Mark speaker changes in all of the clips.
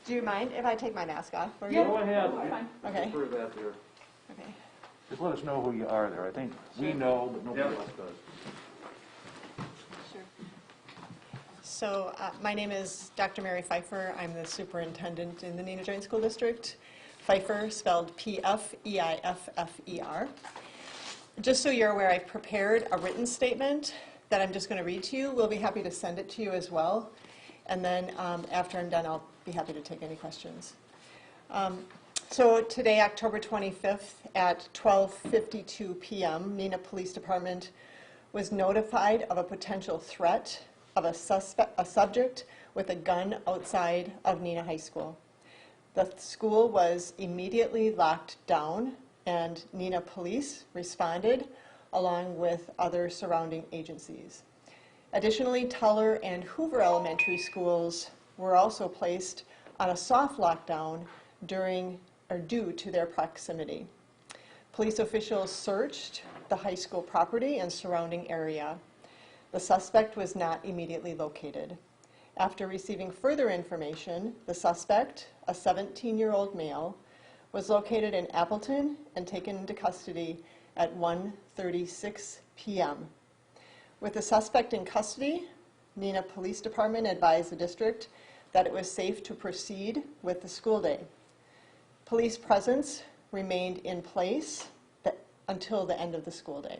Speaker 1: Do you mind if I take my mask off for you?
Speaker 2: Yeah, go ahead.
Speaker 1: Okay.
Speaker 2: Refer that there.
Speaker 1: Okay.
Speaker 3: Just let us know who you are there. I think we know, but nobody else does.
Speaker 1: Sure. So my name is Dr. Mary Pfeiffer. I'm the superintendent in the Neenah Joint School District. Pfeiffer, spelled P-F-E-I-F-F-E-R. Just so you're aware, I've prepared a written statement that I'm just going to read to you. We'll be happy to send it to you as well. And then after I'm done, I'll be happy to take any questions. So today, October 25th at 12:52 p.m., Neenah Police Department was notified of a potential threat of a subject with a gun outside of Neenah High School. The school was immediately locked down, and Neenah Police responded along with other surrounding agencies. Additionally, Tuller and Hoover Elementary Schools were also placed on a soft lockdown due to their proximity. Police officials searched the high school property and surrounding area. The suspect was not immediately located. After receiving further information, the suspect, a 17-year-old male, was located in Appleton and taken into custody at 1:36 p.m. With the suspect in custody, Neenah Police Department advised the district that it was safe to proceed with the school day. Police presence remained in place until the end of the school day.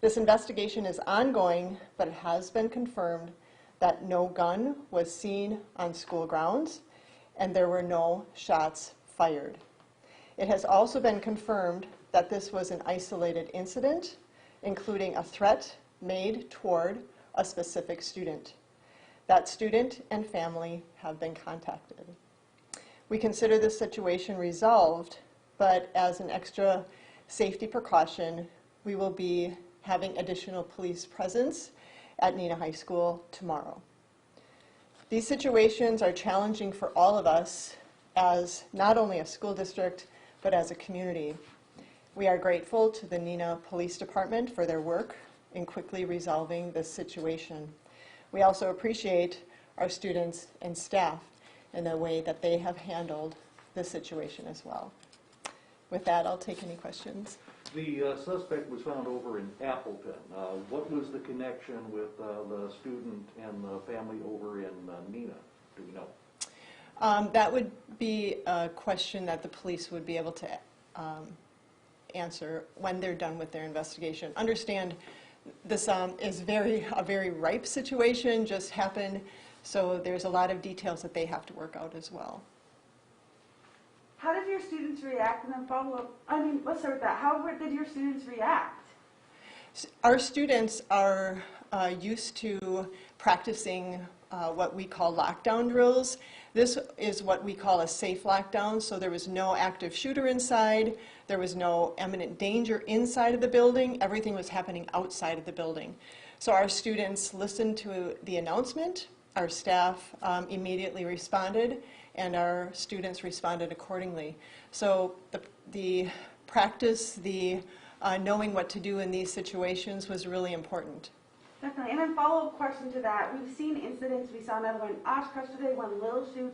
Speaker 1: This investigation is ongoing, but it has been confirmed that no gun was seen on school grounds and there were no shots fired. It has also been confirmed that this was an isolated incident, including a threat made toward a specific student. That student and family have been contacted. We consider this situation resolved, but as an extra safety precaution, we will be having additional police presence at Neenah High School tomorrow. These situations are challenging for all of us as not only a school district, but as a community. We are grateful to the Neenah Police Department for their work in quickly resolving this situation. We also appreciate our students and staff in the way that they have handled this situation as well. With that, I'll take any questions.
Speaker 2: The suspect was found over in Appleton. What was the connection with the student and the family over in Neenah? Do we know?
Speaker 1: That would be a question that the police would be able to answer when they're done with their investigation. Understand, this is a very ripe situation, just happened, so there's a lot of details that they have to work out as well.
Speaker 4: How did your students react, and then follow up? Let's start with that. How did your students react?
Speaker 1: Our students are used to practicing what we call lockdown drills. This is what we call a safe lockdown, so there was no active shooter inside, there was no imminent danger inside of the building, everything was happening outside of the building. So our students listened to the announcement, our staff immediately responded, and our students responded accordingly. So the practice, the knowing what to do in these situations was really important.
Speaker 4: Definitely. And then follow-up question to that. We've seen incidents. We saw another one in Oshkosh today, one Little Chute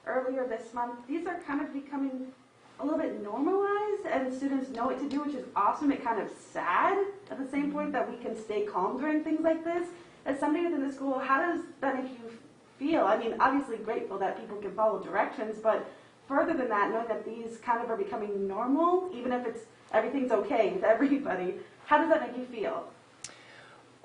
Speaker 4: earlier this month. These are kind of becoming a little bit normalized, and students know what to do, which is awesome. It's kind of sad at the same point that we can stay calm during things like this. As somebody within the school, how does that make you feel? Obviously grateful that people can follow directions, but further than that, knowing that these kind of are becoming normal, even if everything's okay with everybody, how does that make you feel?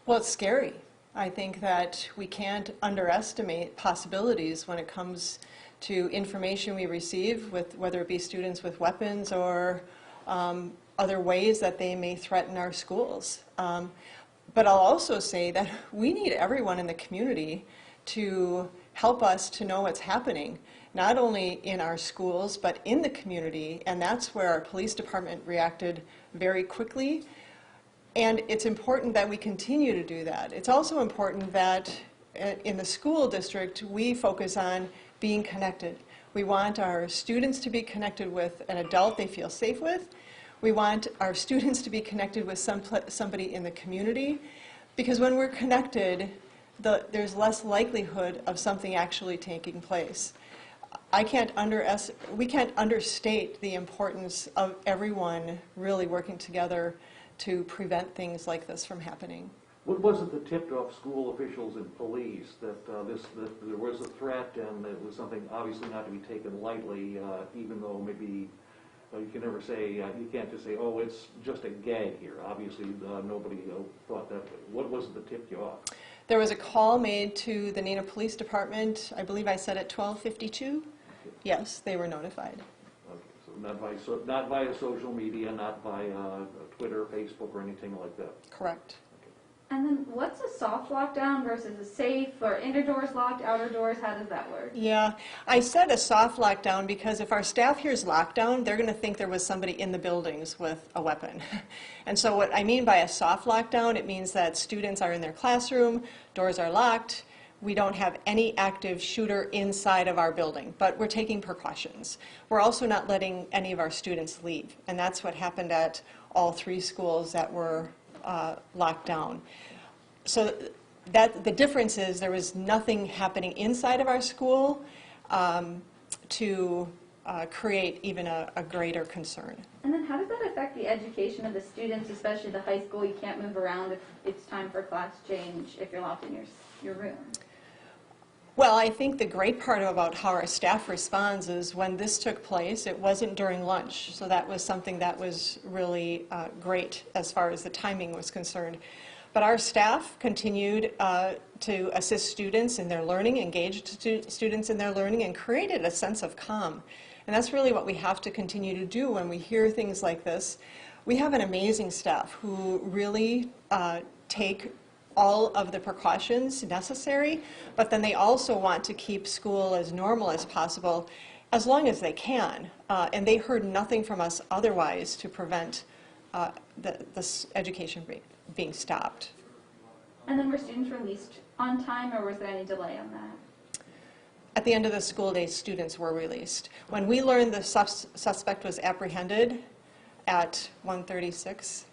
Speaker 1: Well, it's scary. I think that we can't underestimate possibilities when it comes to information we receive, with whether it be students with weapons or other ways that they may threaten our schools. But I'll also say that we need everyone in the community to help us to know what's happening, not only in our schools, but in the community, and that's where our police department reacted very quickly. And it's important that we continue to do that. It's also important that in the school district, we focus on being connected. We want our students to be connected with an adult they feel safe with. We want our students to be connected with somebody in the community, because when we're connected, there's less likelihood of something actually taking place. we can't understate the importance of everyone really working together to prevent things like this from happening.
Speaker 2: What was it that tipped off school officials and police that that there was a threat and it was something obviously not to be taken lightly, even though maybe you can never say, you can't just say, oh, it's just a gag here. Obviously, nobody thought that way. What was it that tipped you off?
Speaker 1: There was a call made to the Neenah Police Department, I believe I said at 12:52.
Speaker 2: Okay.
Speaker 1: Yes, they were notified.
Speaker 2: Okay, so not via social media, not by Twitter, Facebook, or anything like that.
Speaker 1: Correct.
Speaker 5: And then what's a soft lockdown versus a safe, or inner doors locked, outer doors? How does that work?
Speaker 1: Yeah, I said a soft lockdown because if our staff hears lockdown, they're going to think there was somebody in the buildings with a weapon. And so what I mean by a soft lockdown, it means that students are in their classroom, doors are locked, we don't have any active shooter inside of our building, but we're taking precautions. We're also not letting any of our students leave, and that's what happened at all 3 schools that were locked down. So the difference is there was nothing happening inside of our school to create even a greater concern.
Speaker 5: And then how does that affect the education of the students, especially the high school? You can't move around if it's time for class change if you're locked in your room.
Speaker 1: Well, I think the great part about how our staff responds is when this took place, it wasn't during lunch. So that was something that was really great as far as the timing was concerned. But our staff continued to assist students in their learning, engaged students in their learning, and created a sense of calm. And that's really what we have to continue to do when we hear things like this. We have an amazing staff who really take all of the precautions necessary, but then they also want to keep school as normal as possible as long as they can. And they heard nothing from us otherwise to prevent this education being stopped.
Speaker 5: And then were students released on time, or was there any delay on that?
Speaker 1: At the end of the school day, students were released. When we learned the suspect was apprehended at 1:36,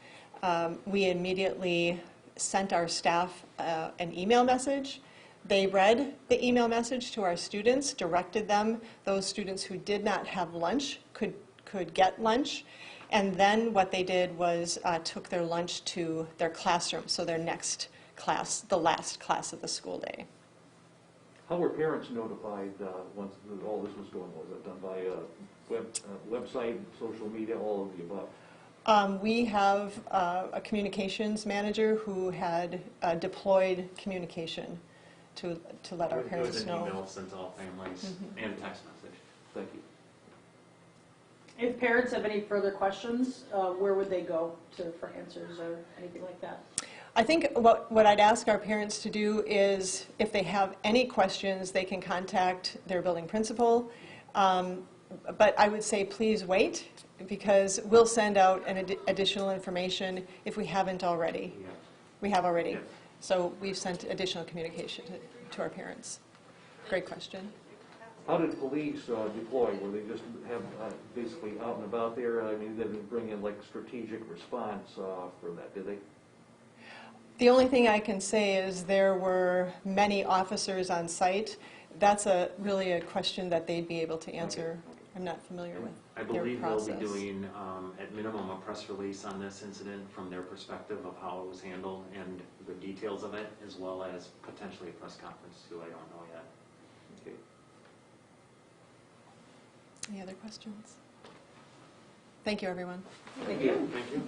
Speaker 1: we immediately sent our staff an email message. They read the email message to our students, directed them, those students who did not have lunch could get lunch, and then what they did was took their lunch to their classroom, so their next class, the last class of the school day.
Speaker 2: How were parents notified once all this was going on? Was it done by website, social media, all of the above?
Speaker 1: We have a communications manager who had deployed communication to let our parents know.
Speaker 6: There was an email sent to all families and a text message.
Speaker 2: Thank you.
Speaker 7: If parents have any further questions, where would they go for answers or anything like that?
Speaker 1: I think what I'd ask our parents to do is, if they have any questions, they can contact their building principal. But I would say please wait, because we'll send out an additional information if we haven't already.
Speaker 6: Yeah.
Speaker 1: We have already.
Speaker 6: Yeah.
Speaker 1: So we've sent additional communication to our parents. Great question.
Speaker 2: How did police deploy? Were they just have basically out and about there? I mean, they didn't bring in like strategic response for that, did they?
Speaker 1: The only thing I can say is there were many officers on site. That's really a question that they'd be able to answer.
Speaker 2: Okay.
Speaker 1: I'm not familiar with
Speaker 6: I
Speaker 1: their
Speaker 6: believe
Speaker 1: process.
Speaker 6: they'll be doing, at minimum, a press release on this incident from their perspective of how it was handled and the details of it, as well as potentially a press conference too. I don't know yet.
Speaker 2: Okay.
Speaker 1: Any other questions? Thank you, everyone.
Speaker 7: Thank you.
Speaker 6: Thank you.